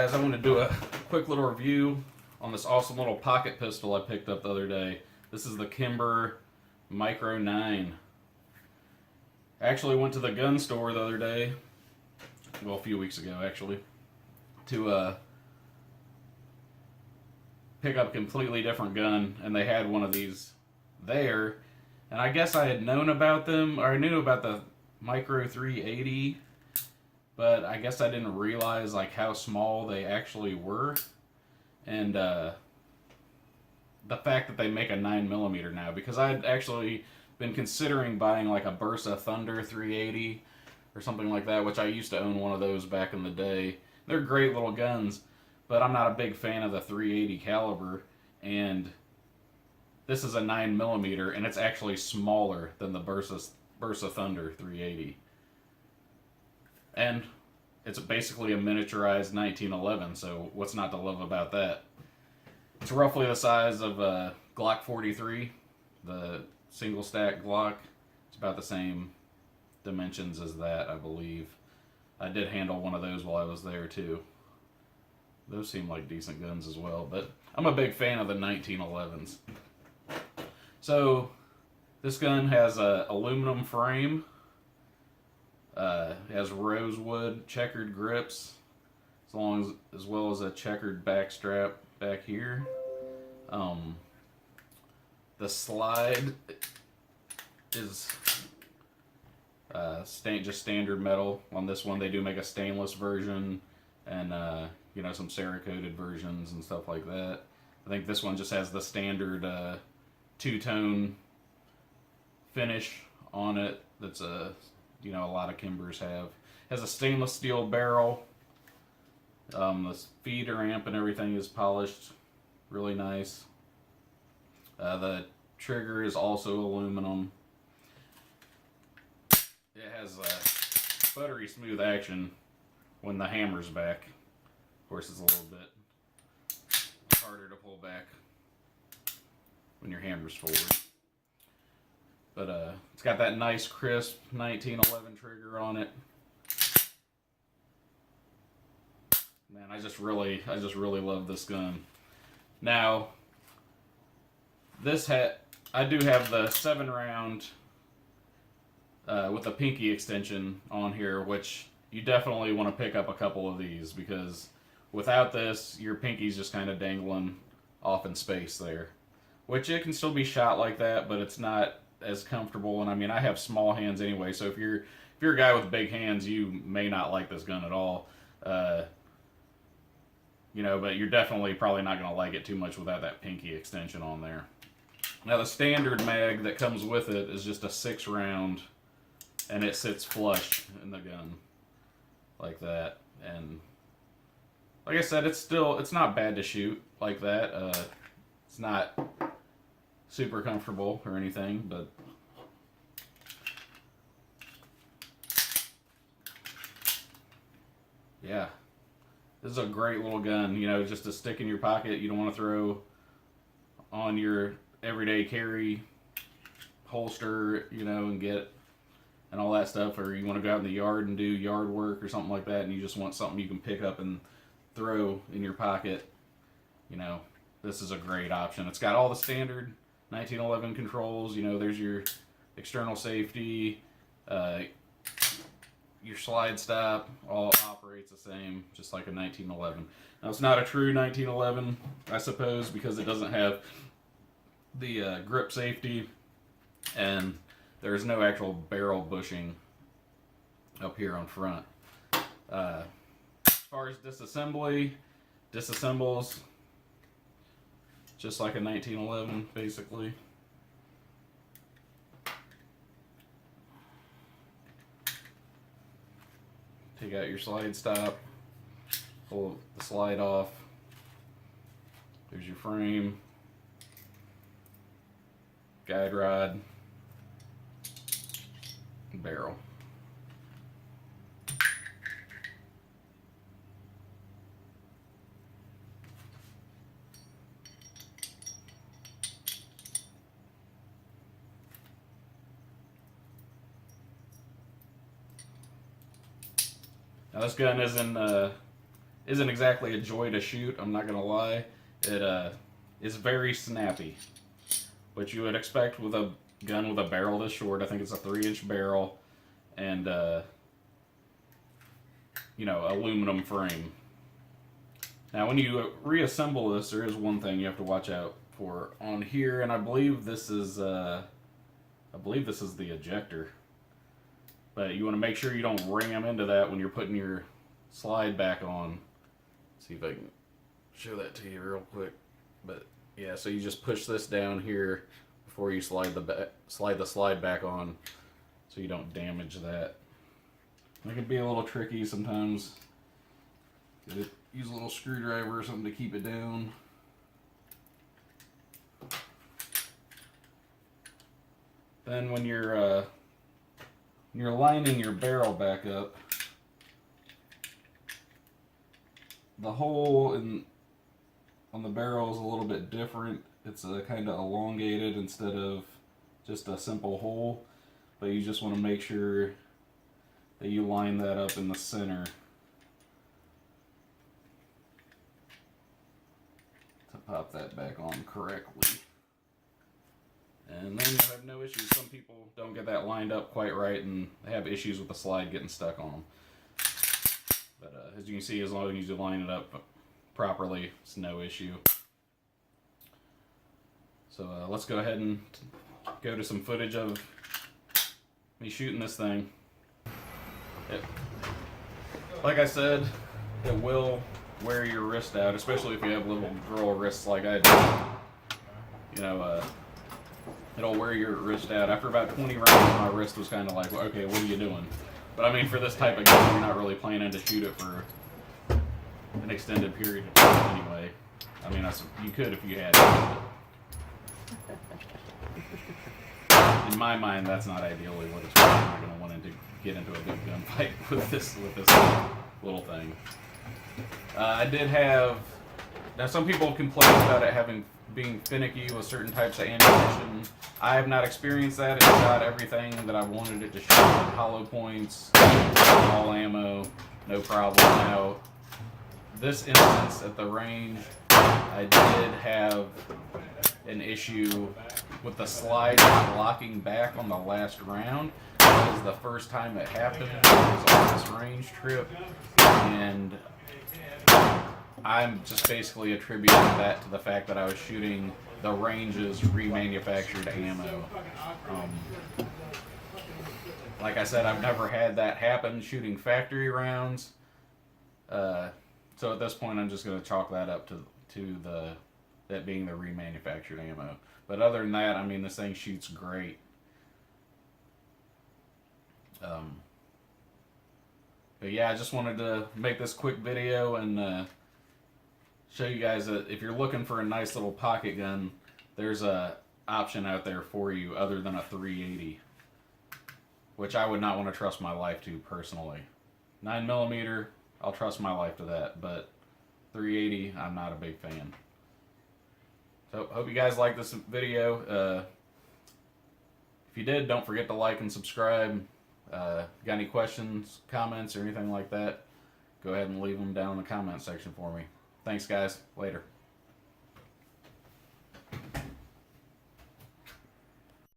guys, I want to do a quick little review on this awesome little pocket pistol I picked up the other day. This is the Kimber Micro 9. I actually went to the gun store the other day, well, a few weeks ago actually, to pick up a completely different gun, and they had one of these there, and I guess I had known about them, or I knew about the Micro 380, but I guess I didn't realize like how small they actually were, and the fact that they make a 9mm now, because I'd actually been considering buying like a Bursa Thunder 380 or something like that, which I used to own one of those back in the day. They're great little guns, but I'm not a big fan of the 380 caliber, and this is a 9mm, and it's actually smaller than the Bursa Thunder 380. And it's basically a miniaturized 1911, so what's not to love about that? It's roughly the size of a Glock 43, the single stack Glock. It's about the same dimensions as that, I believe. I did handle one of those while I was there too. Those seem like decent guns as well, but I'm a big fan of the 1911s. So this gun has a aluminum frame. It has rosewood checkered grips, as well as a checkered back strap back here. The slide is just standard metal. On this one, they do make a stainless version, and some Cerakoted versions and stuff like that. I think this one just has the standard two-tone finish on it. That's a lot of Kimbers have. It has a stainless steel barrel. The feeder amp and everything is polished really nice. The trigger is also aluminum. It has buttery smooth action when the hammer's back. Of course, it's a little bit harder to pull back when your hammer's forward. But it's got that nice crisp 1911 trigger on it. Man, I just really love this gun. Now, I do have the 7-round with the pinky extension on here, which you definitely want to pick up a couple of these, because without this, your pinky's just kind of dangling off in space there. Which it can still be shot like that, but it's not as comfortable. And I mean, I have small hands anyway, so if you're a guy with big hands, you may not like this gun at all. But you're definitely probably not going to like it too much without that pinky extension on there. Now, the standard mag that comes with it is just a 6-round, and it sits flush in the gun like that. And like I said, it's not bad to shoot like that. It's not super comfortable or anything, but yeah, this is a great little gun, just to stick in your pocket. You don't want to throw on your everyday carry holster, and all that stuff, or you want to go out in the yard and do yard work or something like that, and you just want something you can pick up and throw in your pocket. This is a great option. It's got all the standard 1911 controls. There's your external safety, your slide stop, all operates the same, just like a 1911. Now, it's not a true 1911, I suppose, because it doesn't have the grip safety, and there's no actual barrel bushing up here on front. As far as disassembly, disassembles just like a 1911, basically. Take out your slide stop, pull the slide off. There's your frame, guide rod, and barrel. Now this gun is isn't exactly a joy to shoot, I'm not gonna lie. It is very snappy, which you would expect with a gun with a barrel this short. I think it's a 3-inch barrel, and you know, aluminum frame. Now, when you reassemble this, there is one thing you have to watch out for on here, and I believe this is the ejector. But you want to make sure you don't ram into that when you're putting your slide back on. Let's see if I can show that to you real quick. But yeah, so you just push this down here before you slide the slide back on, so you don't damage that. It can be a little tricky sometimes. Use a little screwdriver or something to keep it down. Then when you're lining your barrel back up, the hole on the barrel is a little bit different. It's kind of elongated instead of just a simple hole, but you just want to make sure that you line that up in the center to pop that back on correctly. And then you'll have no issues. Some people don't get that lined up quite right and they have issues with the slide getting stuck on them. But as you can see, as long as you line it up properly, it's no issue. So let's go ahead and go to some footage of me shooting this thing. Like I said, it will wear your wrist out, especially if you have little girl wrists like I do. You know, it'll wear your wrist out. After about 20 rounds, my wrist was kind of like, well, okay, what are you doing? But I mean, for this type of gun, you're not really planning to shoot it for an extended period of time anyway. I mean, you could if you had to. In my mind, that's not ideally what it's for. I'm not going to want to get into a big gunfight with this little thing. I did have. Now, some people complain about it being finicky with certain types of ammunition. I have not experienced that. It shot everything that I wanted it to shoot. Hollow points, all ammo, no problem. Now, this instance at the range, I did have an issue with the slide not locking back on the last round. That was the first time it happened. It was on this range trip, and I'm just basically attributing that to the fact that I was shooting the range's remanufactured ammo. Like I said, I've never had that happen shooting factory rounds. So at this point, I'm just going to chalk that up to that being the remanufactured ammo. But other than that, I mean, this thing shoots great. But yeah, I just wanted to make this quick video and show you guys that if you're looking for a nice little pocket gun, there's a option out there for you other than a 380, which I would not want to trust my life to personally. 9mm, I'll trust my life to that, but 380, I'm not a big fan. So, hope you guys like this video. If you did, don't forget to like and subscribe. Got any questions, comments, or anything like that, go ahead and leave them down in the comment section for me. Thanks, guys. Later.